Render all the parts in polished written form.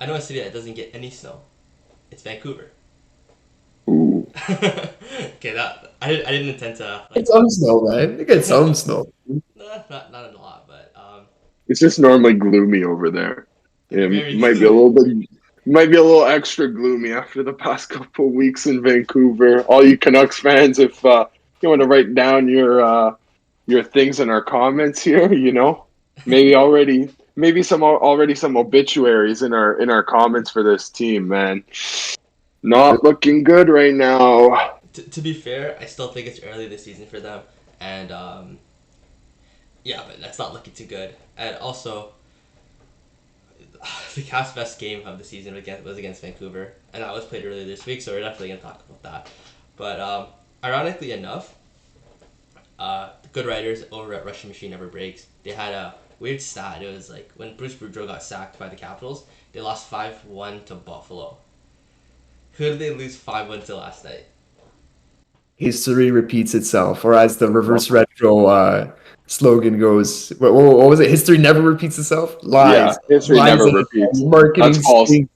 I know a city that doesn't get any snow. It's Vancouver. Ooh. Okay, that I didn't intend to Get like. some snow, man. You get some snow. Not a lot, but It's just normally gloomy over there. It very might be a little gloomy. bit, might be a little extra gloomy after the past couple of weeks in Vancouver. All you Canucks fans, if you want to write down your things in our comments here, maybe already some obituaries in our comments for this team, man. Not looking good right now. To be fair, I still think it's early this season for them, and yeah, but that's not looking too good. And also, the Caps' best game of the season was against Vancouver, and that was played earlier this week, so we're definitely gonna talk about that. But ironically enough, the good writers over at Russian Machine Never Breaks, they had a weird stat. It was like when Bruce Boudreau got sacked by the Capitals, they lost 5-1 to Buffalo. Who did they lose 5-1 to last night? History repeats itself, or as the reverse retro slogan goes, what was it? History never repeats itself. Yeah, Oh, lies, oh, history oh. never Oh. lies, repeats. Yeah. That's Marketing false. stinks.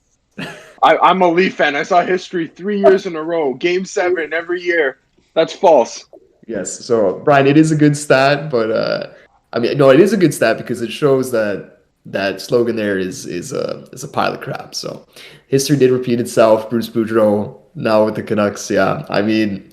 I'm a Leaf fan. I saw history 3 years in a row, Game 7 every year. That's false. Yes. So, Brian, it is a good stat, but I mean, no, it is a good stat because it shows that that slogan there is a pile of crap. So, history did repeat itself. Bruce Boudreau now with the Canucks. Yeah, I mean,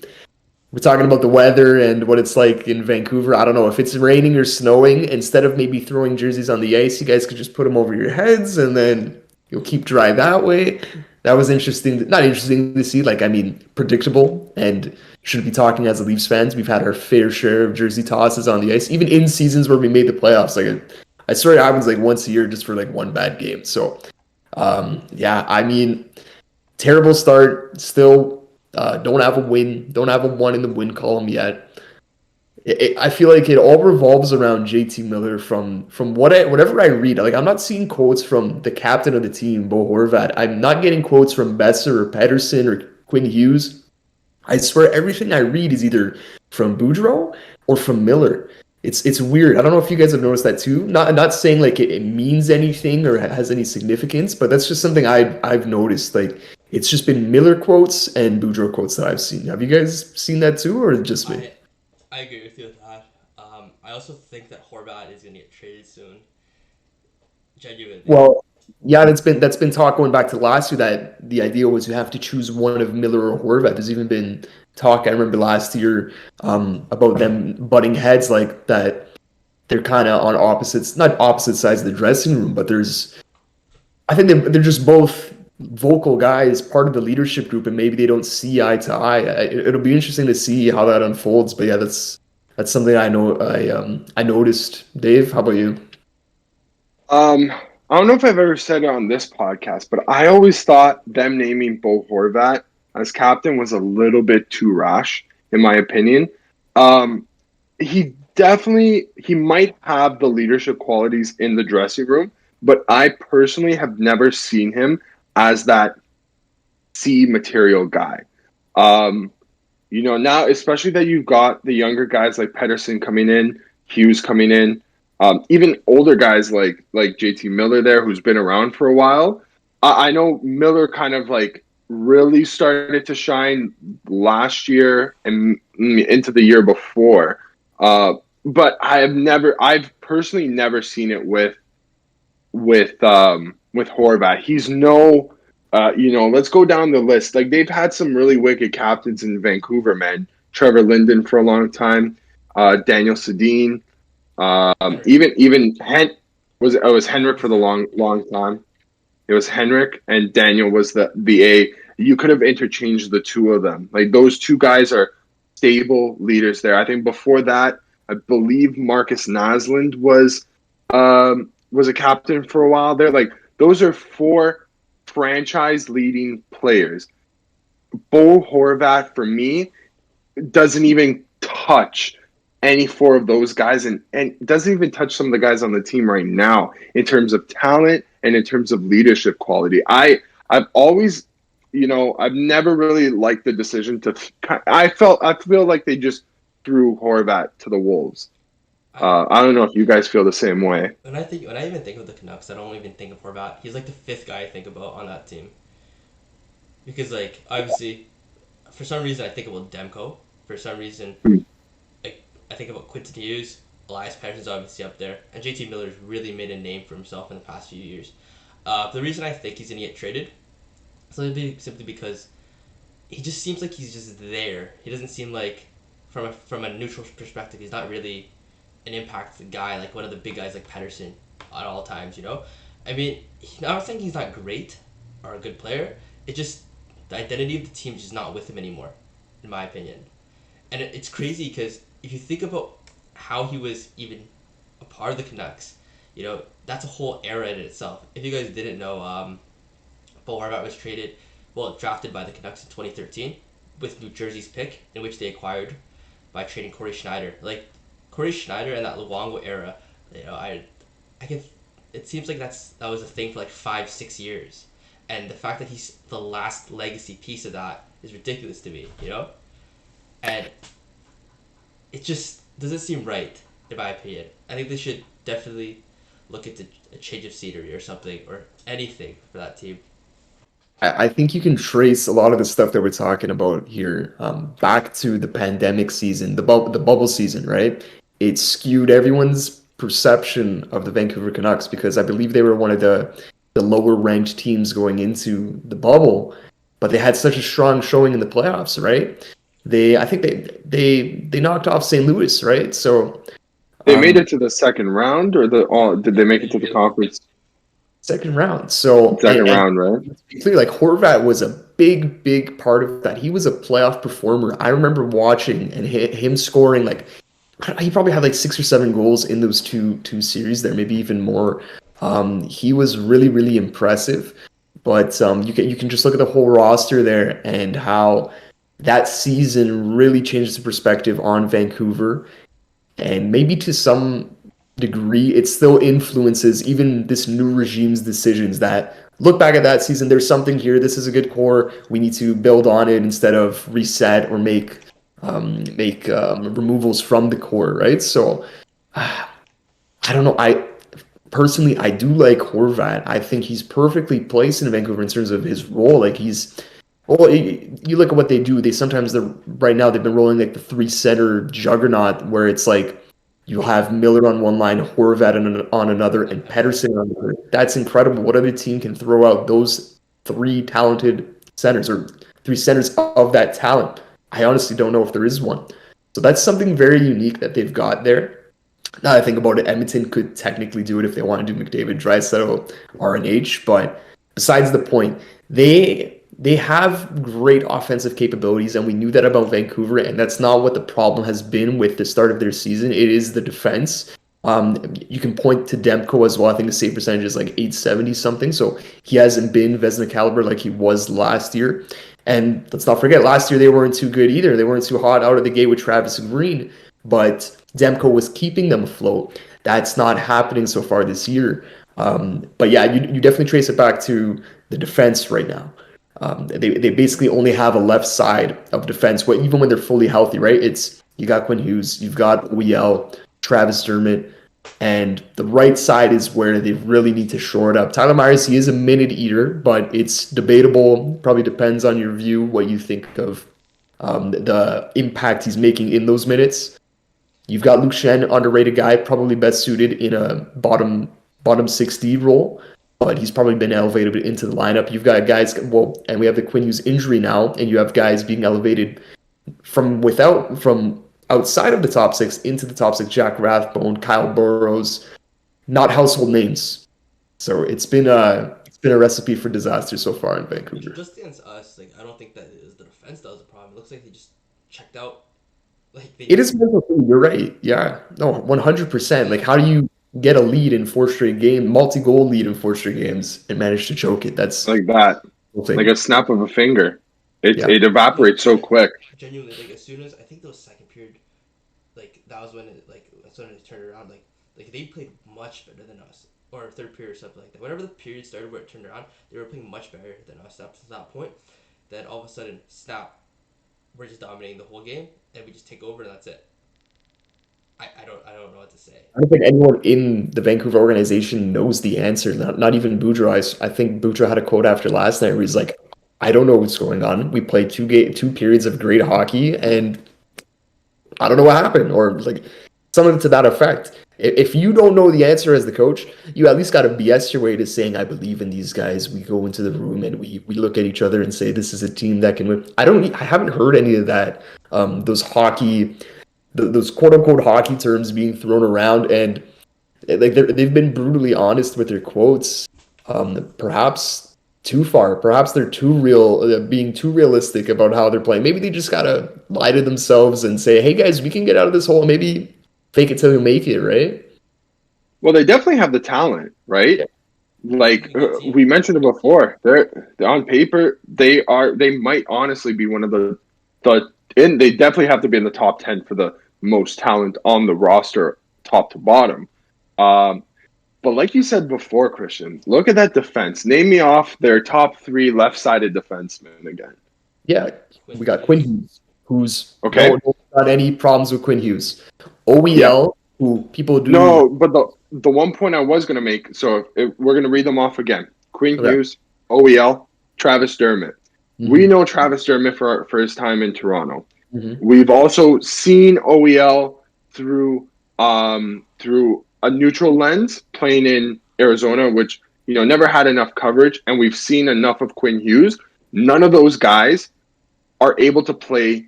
we're talking about the weather and what it's like in Vancouver. I don't know if it's raining or snowing. Instead of maybe throwing jerseys on the ice, you guys could just put them over your heads and then you'll keep dry that way. That was interesting. Not interesting to see. Like, I mean, predictable. And shouldn't be talking as a Leafs fans. We've had our fair share of jersey tosses on the ice, even in seasons where we made the playoffs. Like, I swear it happens like once a year just for like one bad game. So, yeah, I mean, terrible start. Still, don't have a win. Don't have a one in the win column yet. I feel like it all revolves around JT Miller from whatever I read. Like I'm not seeing quotes from the captain of the team, Bo Horvat. I'm not getting quotes from Besser or Pedersen or Quinn Hughes. I swear everything I read is either from Boudreaux or from Miller. It's weird. I don't know if you guys have noticed that too. Not saying like it means anything or has any significance, but that's just something I've noticed. Like it's just been Miller quotes and Boudreaux quotes that I've seen. Have you guys seen that too, or just me? I I agree with you with that. I also think that Horvat is gonna get traded soon. Genuinely. Well, yeah, that's been talk going back to last year that the idea was you have to choose one of Miller or Horvat. There's even been talk I remember last year about them butting heads like that. They're kind of on opposites, not opposite sides of the dressing room, but I think they're just both vocal guys, part of the leadership group, and maybe they don't see eye to eye. It'll be interesting to see how that unfolds. But yeah, that's something I noticed. Dave, how about you? I don't know if I've ever said it on this podcast, but I always thought them naming Bo Horvat as captain was a little bit too rash, in my opinion. Um, he might have the leadership qualities in the dressing room, but I personally have never seen him as that C material guy. Um, now especially that you've got the younger guys like Pedersen coming in, Hughes coming in, even older guys like JT Miller there, who's been around for a while. I know Miller kind of like really started to shine last year and into the year before. But I've personally never seen it with Horvat. He's no, let's go down the list. Like they've had some really wicked captains in Vancouver, man. Trevor Linden for a long time, Daniel Sedin, Henrik. even was Henrik for the long time. It was Henrik and Daniel was the A. You could have interchanged the two of them. Like those two guys are stable leaders there. I think before that, I believe Marcus Naslund was a captain for a while there. Like those are four franchise leading players. Bo Horvat for me doesn't even touch any four of those guys and doesn't even touch some of the guys on the team right now in terms of talent and in terms of leadership quality. I've always I've never really liked the decision to I feel like they just threw Horvat to the wolves. I I don't know if you guys feel the same way. when I even think of the Canucks, I don't even think of Horvat. He's like the fifth guy I think about on that team because like obviously for some reason I think about Demko. For some reason, Hmm. like I think about Quinton Hughes. Elias Pettersson's obviously up there, and JT Miller's really made a name for himself in the past few years. The reason I think he's gonna get traded is simply because he just seems like he's just there. He doesn't seem like from a neutral perspective, he's not really an impact guy like one of the big guys like Pettersson at all times. You know, I mean, I'm not saying he's not great or a good player. It just the identity of the team is just not with him anymore, in my opinion. And it's crazy because if you think about how he was even a part of the Canucks, you know, that's a whole era in itself. If you guys didn't know, Bo Horvat was drafted by the Canucks in 2013 with New Jersey's pick, in which they acquired by trading Corey Schneider. Like Corey Schneider and that Luongo era, you know, I can. It seems like that was a thing for like 5-6 years, and the fact that he's the last legacy piece of that is ridiculous to me. You know, and it just doesn't seem right in my opinion. I think they should definitely look into a change of scenery or something or anything for that team. I think you can trace a lot of the stuff that we're talking about here back to the pandemic season, the bubble season, right? It skewed everyone's perception of the Vancouver Canucks because I believe they were one of the lower ranked teams going into the bubble, but they had such a strong showing in the playoffs, right? I think they knocked off St. Louis, right? So They made it to the second round, or did they make it to the conference second round. So second round, right? clearly, like Horvat was a big part of that. He was a playoff performer. I remember watching and him scoring like he probably had like 6 or 7 goals in those two series there, maybe even more. He was really impressive. But you can just look at the whole roster there and how that season really changes the perspective on Vancouver, and maybe to some degree it still influences even this new regime's decisions that look back at that season, there's something here, this is a good core, we need to build on it instead of reset or make removals from the core, right? So I don't know. I do like Horvat. I think he's perfectly placed in Vancouver in terms of his role. Like you look at what they do. Right now they've been rolling like the three center juggernaut, where it's like you have Miller on one line, Horvat on another, and Pettersson on another. That's incredible. What other team can throw out those three talented centers or three centers of that talent? I honestly don't know if there is one. So that's something very unique that they've got there. Now that I think about it, Edmonton could technically do it if they want to do McDavid, Draisaitl, RNH. But besides the point, they have great offensive capabilities, and we knew that about Vancouver. And that's not what the problem has been with the start of their season. It is the defense. You can point to Demko as well. I think the save percentage is like 870 something. So he hasn't been Vezina caliber like he was last year. And let's not forget, last year they weren't too good either. They weren't too hot out of the gate with Travis Green, but Demko was keeping them afloat. That's not happening so far this year. But yeah, you definitely trace it back to the defense right now. They basically only have a left side of defense, even when they're fully healthy, right? It's you got Quinn Hughes, you've got Weiel, Travis Dermott, and the right side is where they really need to shore it up. Tyler Myers, he is a minute eater, but it's debatable. Probably depends on your view, what you think of the impact he's making in those minutes. You've got Luke Shen, underrated guy, probably best suited in a bottom 6D role, but he's probably been elevated into the lineup. You've got guys, and we have the Quinn Hughes injury now, and you have guys being elevated from outside of the top six into the top six. Jack Rathbone, Kyle Burrows, not household names. So it's been a recipe for disaster so far in Vancouver. Just against us, like I don't think that is the defense that was the problem. It looks like they just checked out. It is mental. You're right. Yeah. No, 100%. Like, how do you get a lead in 4 straight games, multi-goal lead in 4 straight games, and manage to choke it? That's like that, like a snap of a finger. It evaporates so quick. Genuinely, like as soon as I think the second period, like that was when that's when it turned around. Like they played much better than us, or third period or something like that. Whenever the period started where it turned around, they were playing much better than us up to that point. Then all of a sudden, snap, we're just dominating the whole game, and we just take over, and that's it. I don't know what to say. I don't think anyone in the Vancouver organization knows the answer. Not even Boudreau. I think Boudreau had a quote after last night where he's like, "I don't know what's going on. We played two periods of great hockey, and I don't know what happened," or like something to that effect. If you don't know the answer as the coach, you at least got to BS your way to saying, "I believe in these guys." We go into the room and we look at each other and say, "This is a team that can win." I haven't heard any of that. Those quote unquote hockey terms being thrown around, and like they've been brutally honest with their quotes. Perhaps too far. Perhaps they're too real, being too realistic about how they're playing. Maybe they just gotta lie to themselves and say, "Hey guys, we can get out of this hole." Maybe fake it till you make it, right? Well, they definitely have the talent, right? Yeah. Like we mentioned it before, they're on paper. They might honestly be one of and they definitely have to be in the top 10 for the most talent on the roster, top to bottom. But like you said before, Christian, look at that defense. Name me off their top 3 left-sided defensemen again. Yeah, we got Quinn Hughes, who's okay. no got any problems with Quinn Hughes. OEL, who people do. No, but the one point I was going to make, so if we're going to read them off again. Quinn Hughes, OEL, Travis Dermott. Mm-hmm. We know Travis Dermott for his time in Toronto. Mm-hmm. We've also seen OEL through a neutral lens playing in Arizona, which never had enough coverage, and we've seen enough of Quinn Hughes. None of those guys are able to play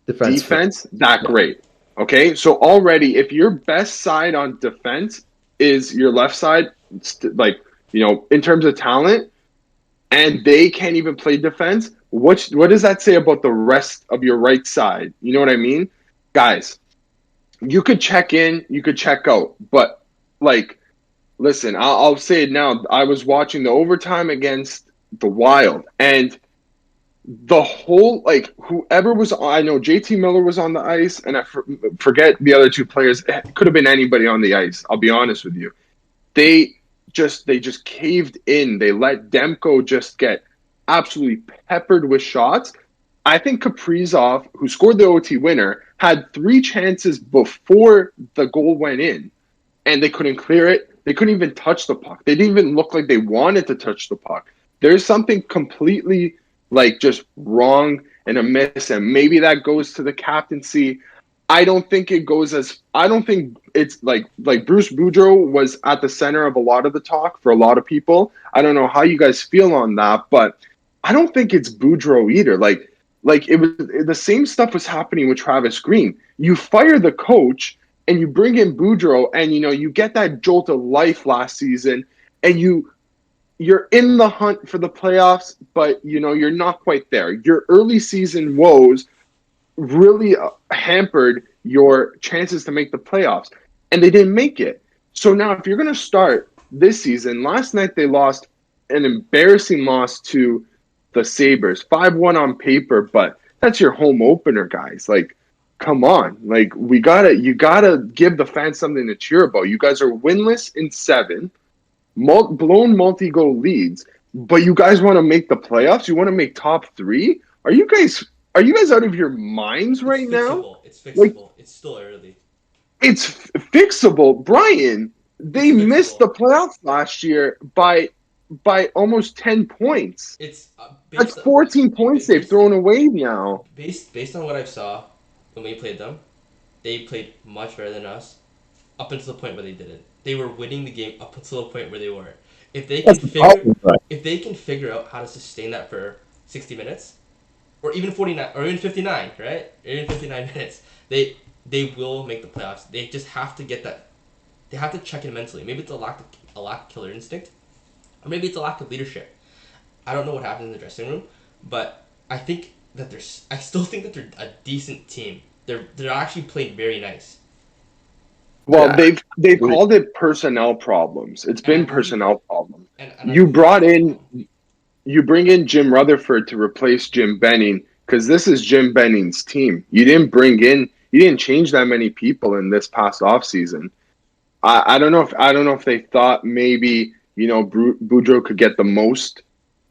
defense that great. Okay, so already if your best side on defense is your left side, in terms of talent, and they can't even play defense, what does that say about the rest of your right side? You know what I mean? Guys, you could check in, you could check out, but listen, I'll say it now. I was watching the overtime against the Wild, and the whole, whoever was on, I know JT Miller was on the ice, and I forget the other 2 players. It could have been anybody on the ice. I'll be honest with you. They just caved in. They let Demko just get absolutely peppered with shots. I think Kaprizov, who scored the OT winner, had 3 chances before the goal went in, and they couldn't clear it. They couldn't even touch the puck. They didn't even look like they wanted to touch the puck. There's something completely just wrong and amiss, and maybe that goes to the captaincy. I don't think it's like Bruce Boudreau was at the center of a lot of the talk for a lot of people. I don't know how you guys feel on that, but I don't think it's Boudreau either. It was the same stuff was happening with Travis Green. You fire the coach and you bring in Boudreau, and you get that jolt of life last season, and you're in the hunt for the playoffs, but you're not quite there. Your early season woes really hampered your chances to make the playoffs, and they didn't make it. So now if you're going to start this season, last night they lost an embarrassing loss to the Sabres, 5-1 on paper, but that's your home opener, guys. Come on. You gotta give the fans something to cheer about. You guys are winless in 7, blown multi-goal leads, but you guys want to make the playoffs? You want to make top 3? Are you guys out of your minds right now? It's fixable. It's still early. It's fixable. Bryan, they missed the playoffs last year by almost 10 points. That's 14 points they've thrown away now. Based on what I saw when we played them, they played much better than us up until the point where they didn't. They were winning the game up until the point where they weren't. If they can figure out how to sustain that for 60 minutes, or even 49, or even 59, right? Or even 59 minutes, they will make the playoffs. They just have to get that. They have to check in mentally. Maybe it's a lack of killer instinct, or maybe it's a lack of leadership. I don't know what happened in the dressing room, but I still think that they're a decent team. They're actually playing very nice. Well, they've called it personnel problems. It's been personnel problems. You bring in Jim Rutherford to replace Jim Benning, because this is Jim Benning's team. You didn't change that many people in this past offseason. I don't know if they thought maybe Boudreau could get the most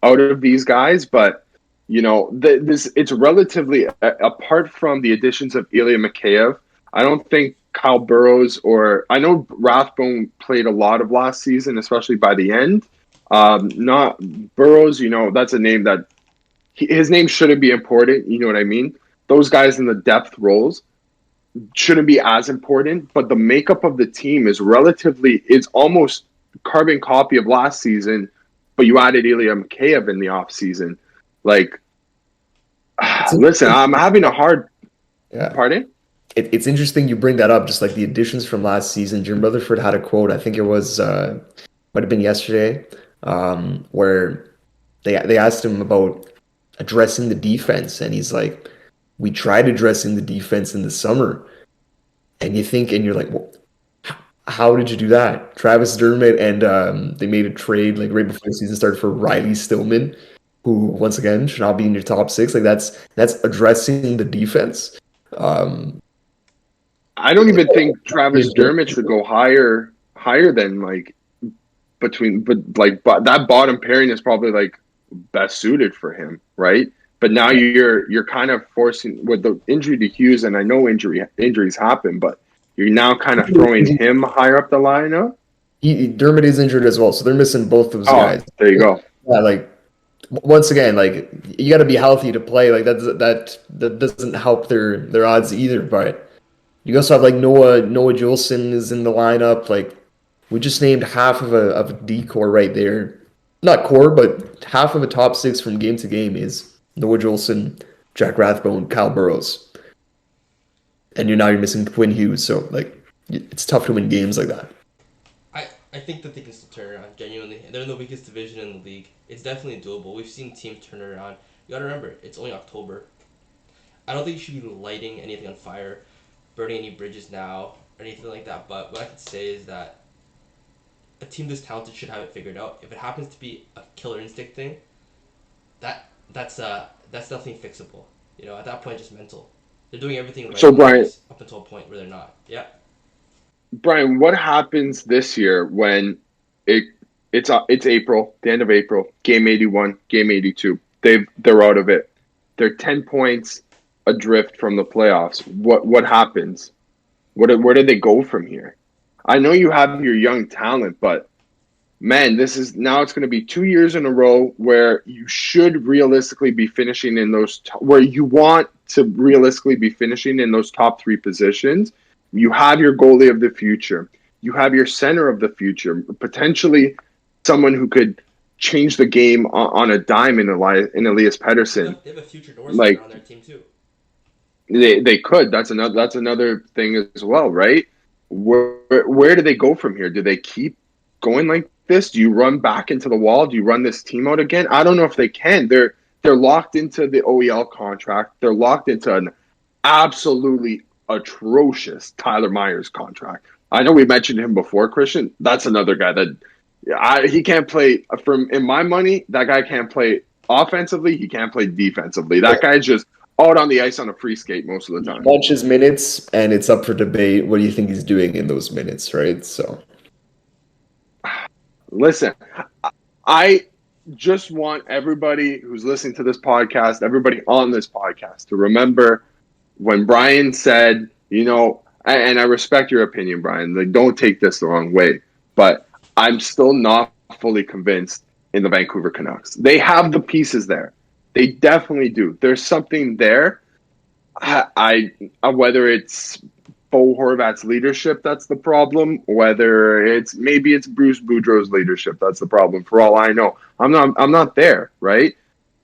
out of these guys, but it's relatively, apart from the additions of Ilya Mikheyev, I don't think Kyle Burrows, or I know Rathbone played a lot of last season, especially by the end. Not Burrows, that's a name that his name shouldn't be important. You know what I mean? Those guys in the depth roles shouldn't be as important, but the makeup of the team it's almost carbon copy of last season, but you added Ilya Mikheyev in the offseason. Like, listen, I'm having a hard... Yeah. Pardon? It's interesting you bring that up, just like the additions from last season. Jim Rutherford had a quote, I think it was, might have been yesterday, where they asked him about addressing the defense, and he's like, we tried addressing the defense in the summer. And you're like, well, how did you do that? Travis Dermott, and they made a trade like right before the season started for Riley Stillman, who once again should not be in your top 6. Like that's addressing the defense. I don't even think Travis Dermott should go higher than like that bottom pairing is probably like best suited for him, right? But now you're kind of forcing with the injury to Hughes, and I know injuries happen, but you're now kind of throwing him higher up the lineup. Dermott is injured as well, so they're missing both those guys. There you go. Yeah, like once again, like you got to be healthy to play. Like that doesn't help their odds either. But you also have like Noah Juleson is in the lineup. Like we just named half of a D core right there, not core, but half of a top 6 from game to game is Noah Juleson, Jack Rathbone, Kyle Burrows, and you're missing Quinn Hughes. So like it's tough to win games like that. I think that they can still turn around, genuinely. They're in the weakest division in the league. It's definitely doable. We've seen teams turn it around. You gotta remember, it's only October. I don't think you should be lighting anything on fire, burning any bridges now, or anything like that. But what I could say is that a team this talented should have it figured out. If it happens to be a killer instinct thing, that's definitely fixable. At that point, just mental. They're doing everything right. So Bryan, up until a point where they're not. Yeah. Bryan, what happens this year when it's April, the end of April, game 81, game 82? They're out of it. They're 10 points adrift from the playoffs. What happens? Where do they go from here? I know you have your young talent, but man, it's going to be 2 years in a row where you should realistically be finishing in where you want to realistically be finishing in those top 3 positions. You have your goalie of the future. You have your center of the future, potentially someone who could change the game on a dime in Elias Pettersson. They have a future doorstepper on their team too. They could. That's another thing as well, right? Where do they go from here? Do they keep going like this? Do you run back into the wall? Do you run this team out again? I don't know if they can. They're locked into the OEL contract. They're locked into an absolutely atrocious Tyler Myers contract. I know we mentioned him before, Christian. That's another guy that he can't play. In my money, that guy can't play offensively. He can't play defensively. That guy's just out on the ice on a free skate most of the time. Watch his minutes, and it's up for debate. What do you think he's doing in those minutes, right? So, listen, I just want everybody who's listening to this podcast, everybody on this podcast, to remember when Bryan said, and I respect your opinion, Bryan, like, don't take this the wrong way, but I'm still not fully convinced in the Vancouver Canucks. They have the pieces there. They definitely do. There's something there. Whether it's Bo Horvat's leadership, that's the problem. Whether maybe it's Bruce Boudreau's leadership, that's the problem. For all I know, I'm not there, right?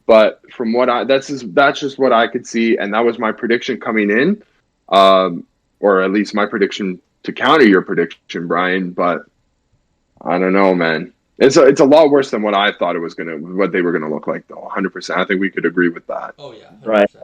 But from that's just what I could see, and that was my prediction coming in, or at least my prediction to counter your prediction, Bryan. But I don't know, man. It's a lot worse than what I thought what they were gonna look like, though. 100%. I think we could agree with that. Oh yeah, 100%. Right.